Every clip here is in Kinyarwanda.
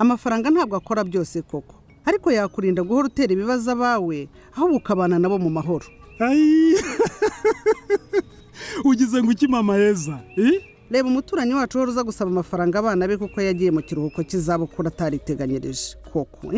amafaranga ntabwo akora byose koko, ariko yakurinda guhora utera ibibazo abawe aho ukabana nabo mu mahoro. Ugize ngo iki mama heza? Reba umuturanyi wacu uhora uza gusaba amafaranga abana be kuko yagiye mu kiruhuko cy'izabukuru atariteganyirije koko.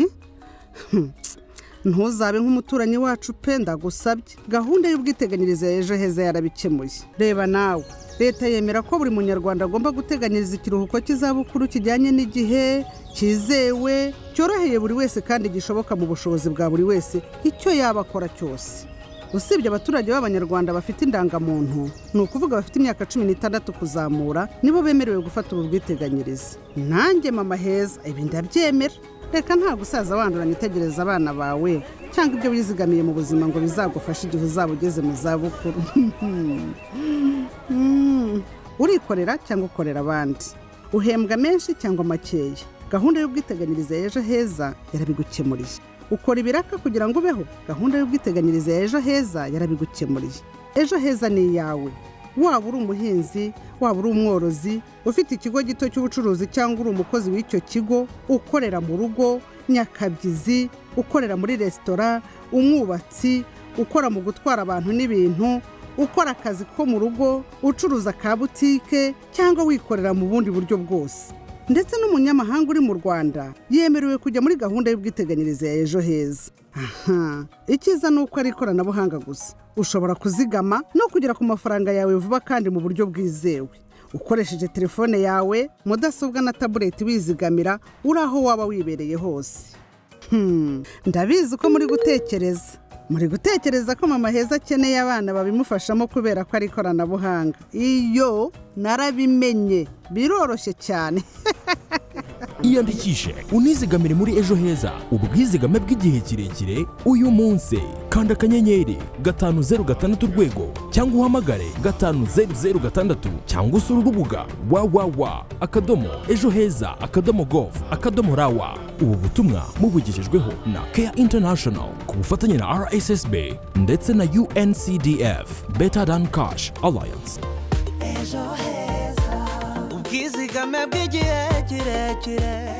Ntuzabe nk'umuturanyi wacu pe, ndagusabye. Gahunda y'ubwiteganyirize ya ejo heza yarabikemuye. Reba nawe, leta yemera ko buri munyarwanda agomba guteganyiriza ikiruhuko cy'izabukuru kijyanye n'igihe, cyizewe, cyoroheye buri wese kandi gishoboka mu bushobozi bwa buri wese icyo yaba akora cyose. Usibye abaturage b'abanyarwanda bafite indangamuntu, ni ukuvuga bafite imyaka 16 kuzamura, nibo bemerewe gufata ubu bwiteganyirize. Nanjye mama heza ibi ndabyemera. Reka nta gusaza wanduranya itegereza abana bawe cyangwa ibyo wizigamiye mu buzima ngo bizagufashe igihe uzaba ugeze mu zabukuru. Urikorera cyangwa ukorera abandi, uhembwa menshi cyangwa makeya, gahunda y'ubwiteganyirize ya ejo heza yarabigukemuriye. Ukora ibiraka kugira ngo ubeho, gahunda y'ubwiteganyirize ya ejo heza yarabigukemuriye. Ejo heza ni iyawe, waba uri umuhinzi, waba uri umworozi, ufite ikigo gito cy'ubucuruzi cyangwa uri umukozi w'icyo kigo, ukorera mu rugo, nyakabyizi, ukorera muri resitora, umwubatsi, ukora mu gutwara abantu n'ibintu, ukora akazi ko mu rugo, ucuruza ka butike cyangwa wikorera mu bundi buryo bwose. Ndetse n'umunyamahanga uri mu Rwanda yemerewe kujya muri gahunda y'ubwiteganyirize ya ejo heza. Icyiza ni uko ari ikoranabuhanga gusa. Ushobora kuzigama no kugera ku mafaranga yawe vuba kandi mu buryo bwizewe. Ukoresheje telefone yawe, mudasobwa na tabuleti wizigamira uri aho waba wibereye hose. Ndabizi ko muri gutekereza ko mama heza akeneye abana babimufashamo kubera ko ari ikoranabuhanga. Iyo narabimenye, biroroshye cyane. Iyandikishe unizigamire muri ejo heza, ubwizigame bw'igihe kirekire uyu munsi. Kanda akanyenyeri 506 urwego cyangwa uhamagare 5006 cyangwa usura urubuga www.ejoheza.gov.rw. Ubu butumwa mubugejejweho na Care International ku bufatanye na RSSB ndetse na UNCDF Better Than Cash Alliance. Ubwizigame bw'igihe kirekire.